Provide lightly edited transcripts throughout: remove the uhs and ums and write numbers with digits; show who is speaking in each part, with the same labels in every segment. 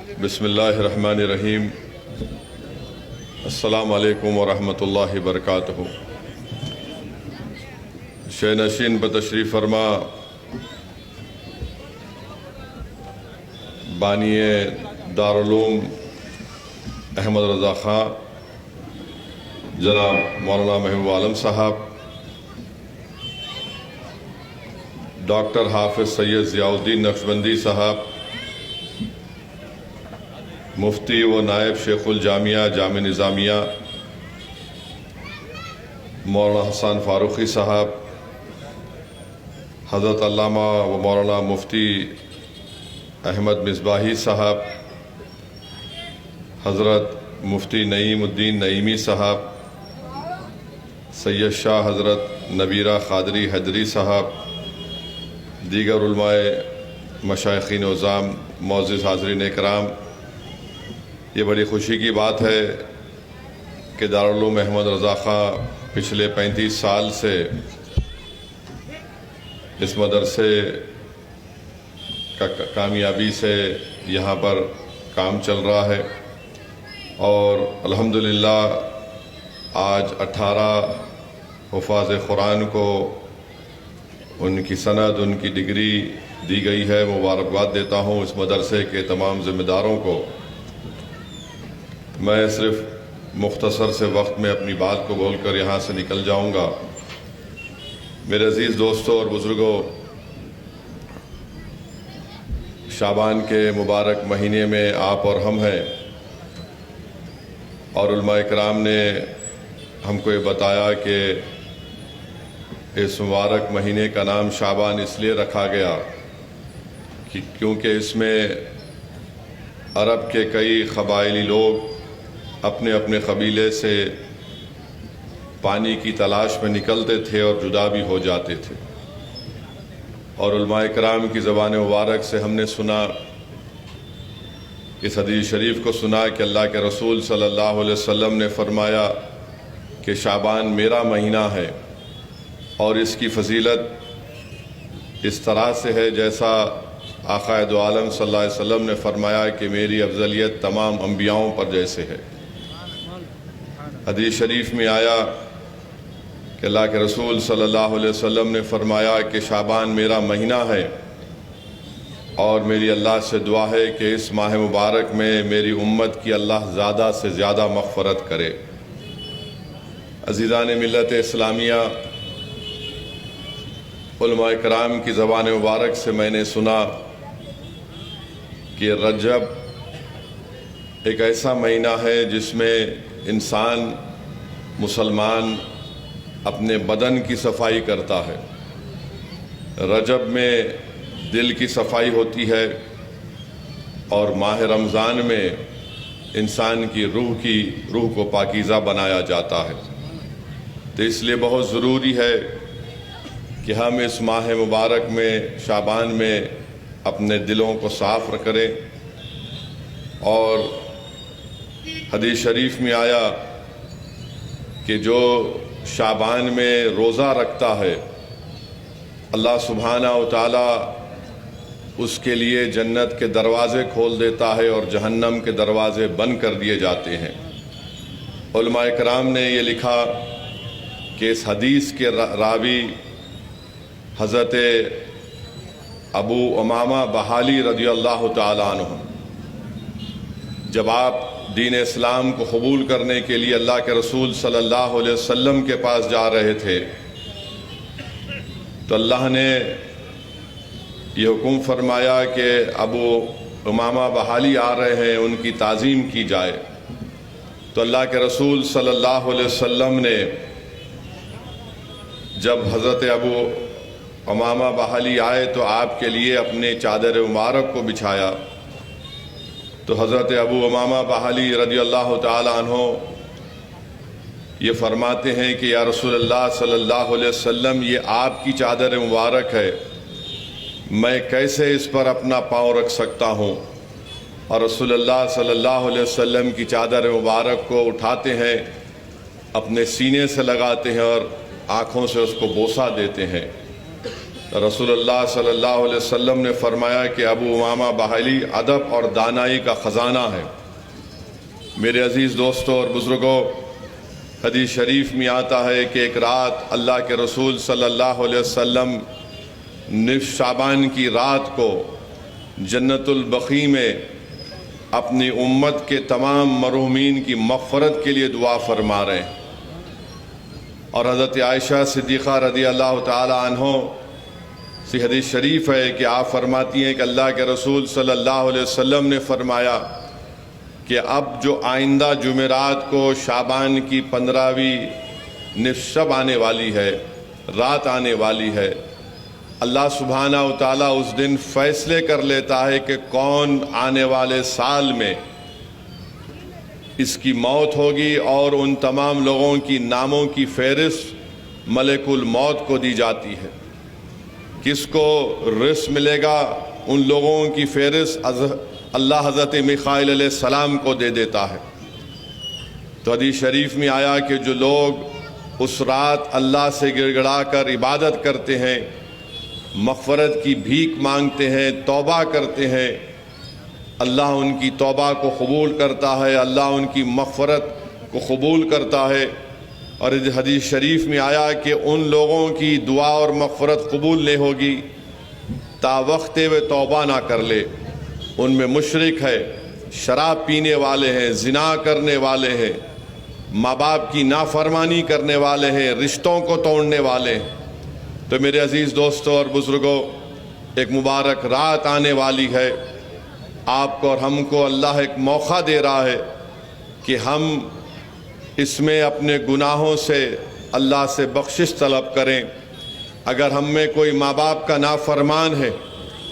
Speaker 1: بسم اللہ الرحمن الرحیم۔ السلام علیکم ورحمۃ اللہ وبرکاتہ۔ شہ نشین بتشریف فرما بانی دارالعلوم احمد رضا خان جناب مولانا محبوب عالم صاحب، ڈاکٹر حافظ سید ضیاء الدین نقشبندی صاحب، مفتی و نائب شیخ الجامعہ جامع نظامیہ مولانا حسن فاروقی صاحب، حضرت علامہ و مولانا مفتی احمد مصباحی صاحب، حضرت مفتی نعیم الدین نعیمی صاحب، سید شاہ حضرت نبیرہ قادری حیدری صاحب، دیگر علماء مشائخین عظام، معزز حاضرین اکرام، یہ بڑی خوشی کی بات ہے کہ دارالعلوم احمد رضا خان پچھلے 35 سال سے اس مدرسے کا کامیابی سے یہاں پر کام چل رہا ہے، اور الحمدللہ آج 18 حفاظ قرآن کو ان کی سند، ان کی ڈگری دی گئی ہے۔ مبارکباد دیتا ہوں اس مدرسے کے تمام ذمہ داروں کو۔ میں صرف مختصر سے وقت میں اپنی بات کو بول کر یہاں سے نکل جاؤں گا۔ میرے عزیز دوستوں اور بزرگوں، شعبان کے مبارک مہینے میں آپ اور ہم ہیں، اور علماء اکرام نے ہم کو یہ بتایا کہ اس مبارک مہینے کا نام شعبان اس لیے رکھا گیا کیونکہ اس میں عرب کے کئی قبائلی لوگ اپنے اپنے قبیلے سے پانی کی تلاش میں نکلتے تھے اور جدا بھی ہو جاتے تھے، اور علماء اکرام کی زبان مبارک سے ہم نے سنا، اس حدیث شریف کو سنا کہ اللہ کے رسول صلی اللہ علیہ وسلم نے فرمایا کہ شعبان میرا مہینہ ہے، اور اس کی فضیلت اس طرح سے ہے جیسا آقا دو عالم صلی اللہ علیہ وسلم نے فرمایا کہ میری افضلیت تمام انبیاؤں پر جیسے ہے۔ حدیث شریف میں آیا کہ اللہ کے رسول صلی اللہ علیہ وسلم نے فرمایا کہ شعبان میرا مہینہ ہے، اور میری اللہ سے دعا ہے کہ اس ماہ مبارک میں میری امت کی اللہ زیادہ سے زیادہ مغفرت کرے۔ عزیزان ملت اسلامیہ، علماء کرام کی زبان مبارک سے میں نے سنا کہ رجب ایک ایسا مہینہ ہے جس میں انسان مسلمان اپنے بدن کی صفائی کرتا ہے۔ رجب میں دل کی صفائی ہوتی ہے، اور ماہ رمضان میں انسان کی روح کو پاکیزہ بنایا جاتا ہے۔ تو اس لیے بہت ضروری ہے کہ ہم اس ماہ مبارک میں شعبان میں اپنے دلوں کو صاف کریں، اور حدیث شریف میں آیا کہ جو شعبان میں روزہ رکھتا ہے، اللہ سبحانہ و تعالی اس کے لیے جنت کے دروازے کھول دیتا ہے، اور جہنم کے دروازے بند کر دیے جاتے ہیں۔ علماء کرام نے یہ لکھا کہ اس حدیث کے راوی حضرت ابو امامہ بحالی رضی اللہ تعالی عنہ، جب آپ دین اسلام کو قبول کرنے کے لیے اللہ کے رسول صلی اللہ علیہ وسلم کے پاس جا رہے تھے، تو اللہ نے یہ حکم فرمایا کہ ابو امامہ بحالی آ رہے ہیں، ان کی تعظیم کی جائے۔ تو اللہ کے رسول صلی اللہ علیہ وسلم نے جب حضرت ابو امامہ بحالی آئے تو آپ کے لیے اپنے چادر مبارک کو بچھایا، تو حضرت ابو امامہ بحالی رضی اللہ تعالی عنہ یہ فرماتے ہیں کہ یا رسول اللہ صلی اللہ علیہ وسلم، یہ آپ کی چادر مبارک ہے، میں کیسے اس پر اپنا پاؤں رکھ سکتا ہوں؟ اور رسول اللہ صلی اللہ علیہ وسلم کی چادر مبارک کو اٹھاتے ہیں، اپنے سینے سے لگاتے ہیں، اور آنکھوں سے اس کو بوسہ دیتے ہیں۔ رسول اللہ صلی اللہ علیہ وسلم نے فرمایا کہ ابو امامہ باہلی ادب اور دانائی کا خزانہ ہے۔ میرے عزیز دوستوں اور بزرگوں، حدیث شریف میں آتا ہے کہ ایک رات اللہ کے رسول صلی اللہ علیہ وسلم نصف شعبان کی رات کو جنت البقیع میں اپنی امت کے تمام مرحومین کی مغفرت کے لیے دعا فرما رہے ہیں، اور حضرت عائشہ صدیقہ رضی اللہ تعالی عنہ سے حدیث شریف ہے کہ آپ فرماتی ہیں کہ اللہ کے رسول صلی اللہ علیہ وسلم نے فرمایا کہ اب جو آئندہ جمعرات کو شعبان کی 15ویں نصف شب آنے والی ہے، رات آنے والی ہے، اللہ سبحانہ و تعالیٰ اس دن فیصلے کر لیتا ہے کہ کون آنے والے سال میں اس کی موت ہوگی، اور ان تمام لوگوں کی ناموں کی فہرست ملک الموت کو دی جاتی ہے۔ کس کو رزق ملے گا، ان لوگوں کی فہرست اللہ حضرت میخائیل علیہ السلام کو دے دیتا ہے۔ تو حدیث شریف میں آیا کہ جو لوگ اس رات اللہ سے گڑ گڑا کر عبادت کرتے ہیں، مغفرت کی بھیک مانگتے ہیں، توبہ کرتے ہیں، اللہ ان کی توبہ کو قبول کرتا ہے، اللہ ان کی مغفرت کو قبول کرتا ہے۔ اور حدیث شریف میں آیا کہ ان لوگوں کی دعا اور مغفرت قبول نہیں ہوگی تا وقت وہ توبہ نہ کر لے۔ ان میں مشرک ہے، شراب پینے والے ہیں، زنا کرنے والے ہیں، ماں باپ کی نافرمانی کرنے والے ہیں، رشتوں کو توڑنے والے ہیں۔ تو میرے عزیز دوستوں اور بزرگوں، ایک مبارک رات آنے والی ہے، آپ کو اور ہم کو اللہ ایک موقع دے رہا ہے کہ ہم اس میں اپنے گناہوں سے اللہ سے بخشش طلب کریں۔ اگر ہم میں کوئی ماں باپ کا نافرمان ہے،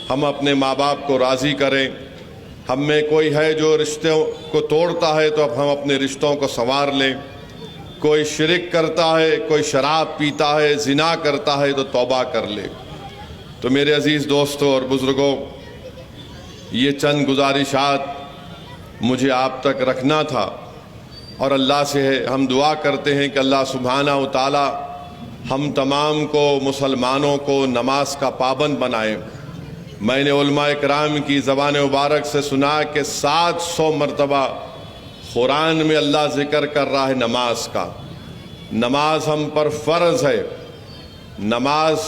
Speaker 1: ہم اپنے ماں باپ کو راضی کریں۔ ہم میں کوئی ہے جو رشتوں کو توڑتا ہے تو اب ہم اپنے رشتوں کو سنوار لیں۔ کوئی شرک کرتا ہے، کوئی شراب پیتا ہے، زنا کرتا ہے تو توبہ کر لے۔ تو میرے عزیز دوستوں اور بزرگوں، یہ چند گزارشات مجھے آپ تک رکھنا تھا، اور اللہ سے ہم دعا کرتے ہیں کہ اللہ سبحانہ و تعالی ہم تمام کو، مسلمانوں کو نماز کا پابند بنائے۔ میں نے علماء کرام کی زبان مبارک سے سنا کہ 700 مرتبہ قرآن میں اللہ ذکر کر رہا ہے نماز کا۔ نماز ہم پر فرض ہے، نماز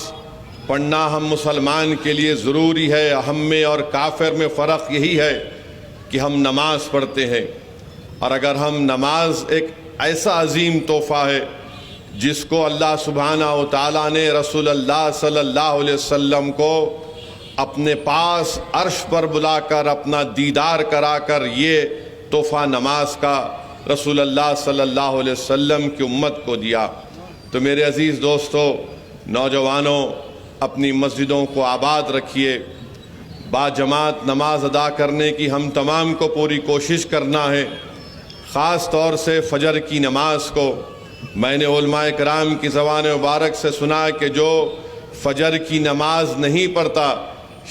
Speaker 1: پڑھنا ہم مسلمان کے لیے ضروری ہے۔ ہم میں اور کافر میں فرق یہی ہے کہ ہم نماز پڑھتے ہیں، اور اگر ہم نماز ایک ایسا عظیم تحفہ ہے جس کو اللہ سبحانہ و تعالیٰ نے رسول اللہ صلی اللہ علیہ وسلم کو اپنے پاس عرش پر بلا کر اپنا دیدار کرا کر یہ تحفہ نماز کا رسول اللہ صلی اللہ علیہ وسلم کی امت کو دیا۔ تو میرے عزیز دوستو، نوجوانوں، اپنی مسجدوں کو آباد رکھیے۔ با جماعت نماز ادا کرنے کی ہم تمام کو پوری کوشش کرنا ہے، خاص طور سے فجر کی نماز کو۔ میں نے علماء کرام کی زبان مبارک سے سنا کہ جو فجر کی نماز نہیں پڑھتا،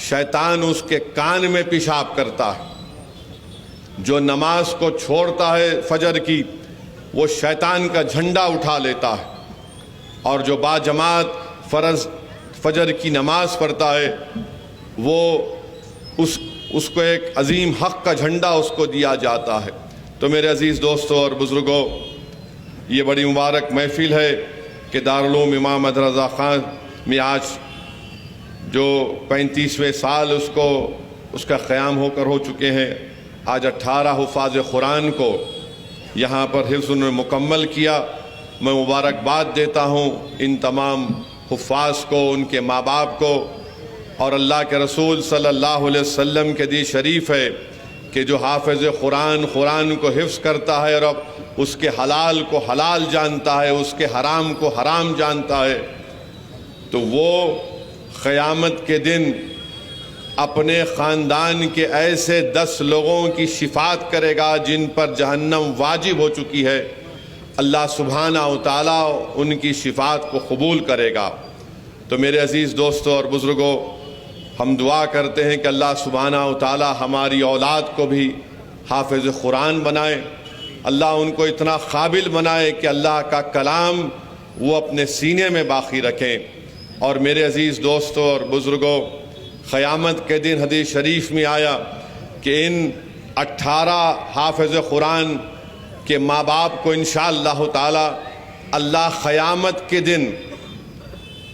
Speaker 1: شیطان اس کے کان میں پیشاب کرتا ہے۔ جو نماز کو چھوڑتا ہے فجر کی، وہ شیطان کا جھنڈا اٹھا لیتا ہے، اور جو با جماعت فرض فجر کی نماز پڑھتا ہے، وہ اس کو ایک عظیم حق کا جھنڈا اس کو دیا جاتا ہے۔ تو میرے عزیز دوستوں اور بزرگوں، یہ بڑی مبارک محفل ہے کہ دارالعلوم امام احمد رضا خان میں آج جو 35ویں سال اس کا قیام ہو چکے ہیں۔ آج 18 حفاظ قرآن کو یہاں پر حفظ نے مکمل کیا۔ میں مبارکباد دیتا ہوں ان تمام حفاظ کو، ان کے ماں باپ کو، اور اللہ کے رسول صلی اللہ علیہ وسلم کے حدیث شریف ہے کہ جو حافظ قرآن کو حفظ کرتا ہے اور اب اس کے حلال کو حلال جانتا ہے، اس کے حرام کو حرام جانتا ہے، تو وہ قیامت کے دن اپنے خاندان کے ایسے 10 لوگوں کی شفاعت کرے گا جن پر جہنم واجب ہو چکی ہے۔ اللہ سبحانہ و تعالیٰ ان کی شفاعت کو قبول کرے گا۔ تو میرے عزیز دوستوں اور بزرگوں، ہم دعا کرتے ہیں کہ اللہ سبحانہ و تعالیٰ ہماری اولاد کو بھی حافظ قرآن بنائے، اللہ ان کو اتنا قابل بنائے کہ اللہ کا کلام وہ اپنے سینے میں باقی رکھیں۔ اور میرے عزیز دوستوں اور بزرگوں، قیامت کے دن حدیث شریف میں آیا کہ ان 18 حافظ قرآن کے ماں باپ کو انشاءاللہ تعالی اللہ قیامت کے دن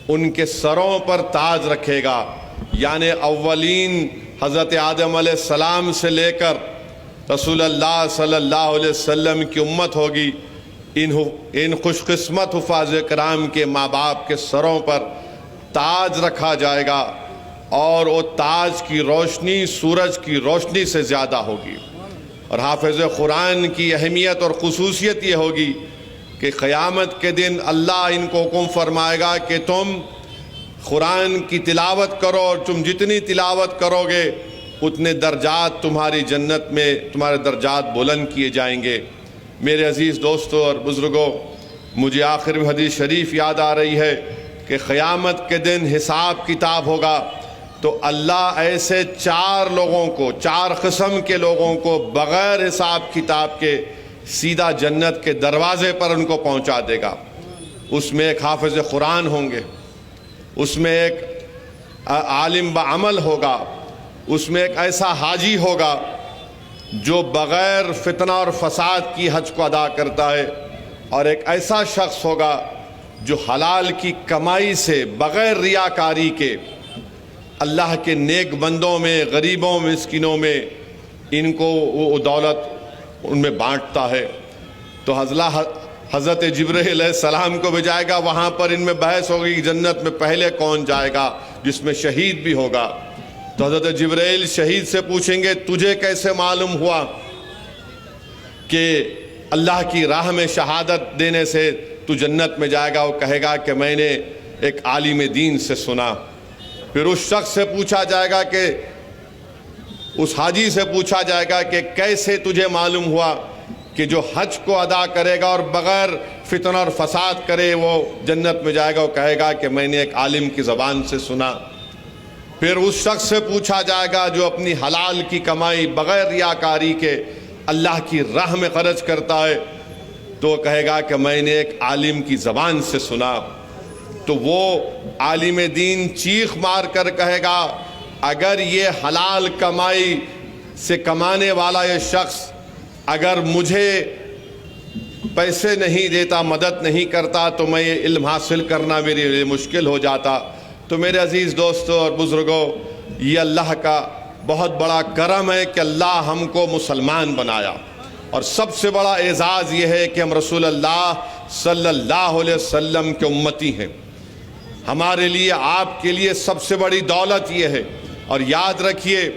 Speaker 1: ان کے سروں پر تاج رکھے گا. یعنی اولین حضرت آدم علیہ السلام سے لے کر رسول اللہ صلی اللہ علیہ وسلم کی امت ہوگی، ان خوش قسمت حفاظ کرام کے ماں باپ کے سروں پر تاج رکھا جائے گا، اور وہ تاج کی روشنی سورج کی روشنی سے زیادہ ہوگی. اور حافظ قرآن کی اہمیت اور خصوصیت یہ ہوگی کہ قیامت کے دن اللہ ان کو حکم فرمائے گا کہ تم قرآن کی تلاوت کرو، اور تم جتنی تلاوت کرو گے اتنے درجات تمہاری جنت میں تمہارے درجات بلند کیے جائیں گے. میرے عزیز دوستوں اور بزرگوں، مجھے آخر میں حدیث شریف یاد آ رہی ہے کہ قیامت کے دن حساب کتاب ہوگا تو اللہ ایسے 4 لوگوں کو، 4 قسم کے لوگوں کو بغیر حساب کتاب کے سیدھا جنت کے دروازے پر ان کو پہنچا دے گا. اس میں ایک حافظ قرآن ہوں گے، اس میں ایک عالم بعمل ہوگا، اس میں ایک ایسا حاجی ہوگا جو بغیر فتنہ اور فساد کی حج کو ادا کرتا ہے، اور ایک ایسا شخص ہوگا جو حلال کی کمائی سے بغیر ریاکاری کے اللہ کے نیک بندوں میں، غریبوں، مسکینوں میں ان کو وہ دولت ان میں بانٹتا ہے. تو حضرت جبرائیل علیہ السلام کو بھیجائے گا، وہاں پر ان میں بحث ہوگی کہ جنت میں پہلے کون جائے گا، جس میں شہید بھی ہوگا. تو حضرت جبرائیل شہید سے پوچھیں گے تجھے کیسے معلوم ہوا کہ اللہ کی راہ میں شہادت دینے سے تو جنت میں جائے گا؟ وہ کہے گا کہ میں نے ایک عالم دین سے سنا. پھر اس شخص سے پوچھا جائے گا کہ اس حاجی سے پوچھا جائے گا کہ کیسے تجھے معلوم ہوا کہ جو حج کو ادا کرے گا اور بغیر فتنہ اور فساد کرے وہ جنت میں جائے گا؟ وہ کہے گا کہ میں نے ایک عالم کی زبان سے سنا. پھر اس شخص سے پوچھا جائے گا جو اپنی حلال کی کمائی بغیر ریاکاری کے اللہ کی راہ میں خرچ کرتا ہے، تو وہ کہے گا کہ میں نے ایک عالم کی زبان سے سنا. تو وہ عالم دین چیخ مار کر کہے گا اگر یہ حلال کمائی سے کمانے والا یہ شخص اگر مجھے پیسے نہیں دیتا، مدد نہیں کرتا، تو میں یہ علم حاصل کرنا میرے لیے مشکل ہو جاتا. تو میرے عزیز دوستوں اور بزرگوں، یہ اللہ کا بہت بڑا کرم ہے کہ اللہ ہم کو مسلمان بنایا، اور سب سے بڑا اعزاز یہ ہے کہ ہم رسول اللہ صلی اللہ علیہ وسلم کے امتی ہیں. ہمارے لیے، آپ کے لیے سب سے بڑی دولت یہ ہے. اور یاد رکھیے،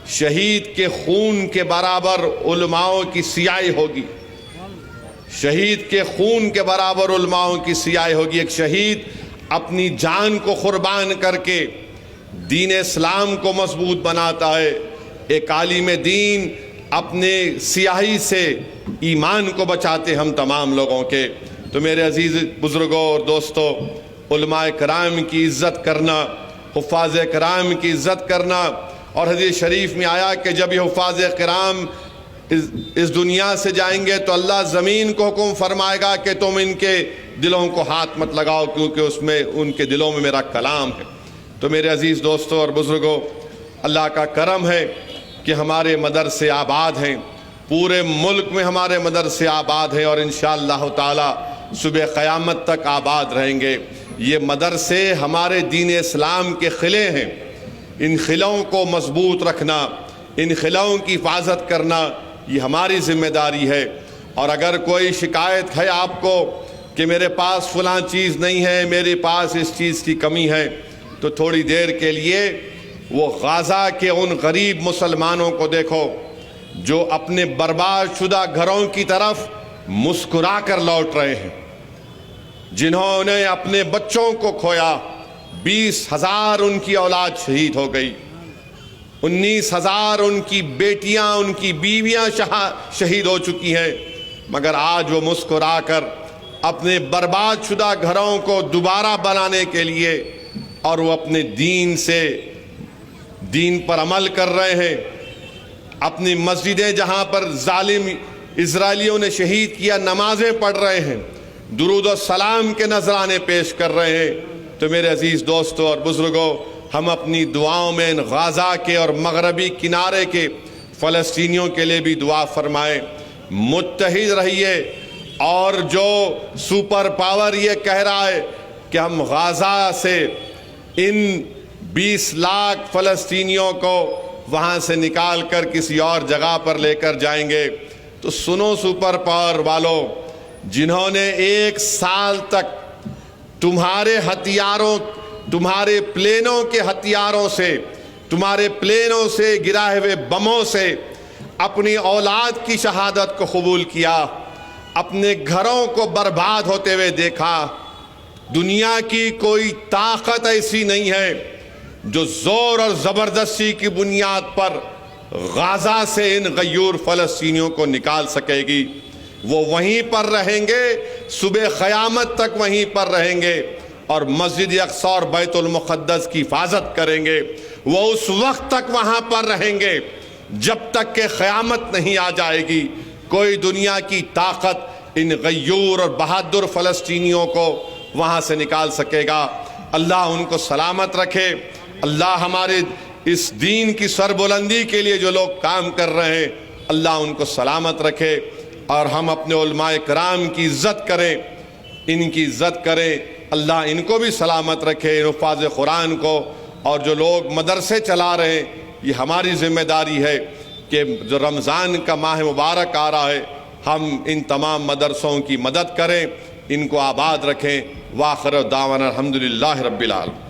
Speaker 1: شہید کے خون کے برابر علماؤں کی سیاہی ہوگی. شہید کے خون کے برابر علماؤں کی سیاہی ہوگی. ایک شہید اپنی جان کو قربان کر کے دین اسلام کو مضبوط بناتا ہے. ایک عالم دین اپنے سیاہی سے ایمان کو بچاتے ہم تمام لوگوں کے. تو میرے عزیز بزرگوں اور دوستوں، علماء کرام کی عزت کرنا، حفاظ کرام کی عزت کرنا. اور حدیث شریف میں آیا کہ جب یہ حفاظ کرام اس دنیا سے جائیں گے تو اللہ زمین کو حکم فرمائے گا کہ تم ان کے دلوں کو ہاتھ مت لگاؤ، کیونکہ اس میں ان کے دلوں میں میرا کلام ہے. تو میرے عزیز دوستوں اور بزرگوں، اللہ کا کرم ہے کہ ہمارے مدرسے آباد ہیں، پورے ملک میں ہمارے مدرسے آباد ہیں، اور انشاءاللہ تعالی صبح قیامت تک آباد رہیں گے. یہ مدرسے ہمارے دین اسلام کے قلعے ہیں. ان قلعوں کو مضبوط رکھنا، ان قلعوں کی حفاظت کرنا، یہ ہماری ذمہ داری ہے. اور اگر کوئی شکایت ہے آپ کو کہ میرے پاس فلاں چیز نہیں ہے، میرے پاس اس چیز کی کمی ہے، تو تھوڑی دیر کے لیے وہ غزہ کے ان غریب مسلمانوں کو دیکھو جو اپنے برباد شدہ گھروں کی طرف مسکرا کر لوٹ رہے ہیں، جنہوں نے اپنے بچوں کو کھویا. 20,000 ان کی اولاد شہید ہو گئی، 19,000 ان کی بیٹیاں، ان کی بیویاں شہید ہو چکی ہیں، مگر آج وہ مسکرا کر اپنے برباد شدہ گھروں کو دوبارہ بنانے کے لیے اور وہ اپنے دین پر عمل کر رہے ہیں. اپنی مسجدیں جہاں پر ظالم اسرائیلیوں نے شہید کیا، نمازیں پڑھ رہے ہیں، درود و سلام کے نذرانے پیش کر رہے ہیں. تو میرے عزیز دوستوں اور بزرگوں، ہم اپنی دعاؤں میں ان غزہ کے اور مغربی کنارے کے فلسطینیوں کے لیے بھی دعا فرمائیں، متحد رہیے۔ اور جو سپر پاور یہ کہہ رہا ہے کہ ہم غزہ سے ان 20 لاکھ فلسطینیوں کو وہاں سے نکال کر کسی اور جگہ پر لے کر جائیں گے، تو سنو سپر پاور والوں، جنہوں نے 1 سال تک تمہارے ہتھیاروں، تمہارے پلینوں کے ہتھیاروں سے، تمہارے پلینوں سے گرائے ہوئے بموں سے اپنی اولاد کی شہادت کو قبول کیا، اپنے گھروں کو برباد ہوتے ہوئے دیکھا، دنیا کی کوئی طاقت ایسی نہیں ہے جو زور اور زبردستی کی بنیاد پر غزہ سے ان غیور فلسطینیوں کو نکال سکے گی۔ وہ وہیں پر رہیں گے، صبح قیامت تک وہیں پر رہیں گے، اور مسجد اقصی اور بیت المقدس کی حفاظت کریں گے۔ وہ اس وقت تک وہاں پر رہیں گے جب تک کہ قیامت نہیں آ جائے گی۔ کوئی دنیا کی طاقت ان غیور اور بہادر فلسطینیوں کو وہاں سے نکال سکے گا۔ اللہ ان کو سلامت رکھے۔ اللہ ہمارے اس دین کی سربلندی کے لیے جو لوگ کام کر رہے ہیں، اللہ ان کو سلامت رکھے، اور ہم اپنے علماء کرام کی عزت کریں، ان کی عزت کریں۔ اللہ ان کو بھی سلامت رکھے، حفاظ قرآن کو، اور جو لوگ مدرسے چلا رہے ہیں، یہ ہماری ذمہ داری ہے کہ جو رمضان کا ماہ مبارک آ رہا ہے، ہم ان تمام مدرسوں کی مدد کریں، ان کو آباد رکھیں۔ وآخر دعوانا الحمدللہ رب العالمین۔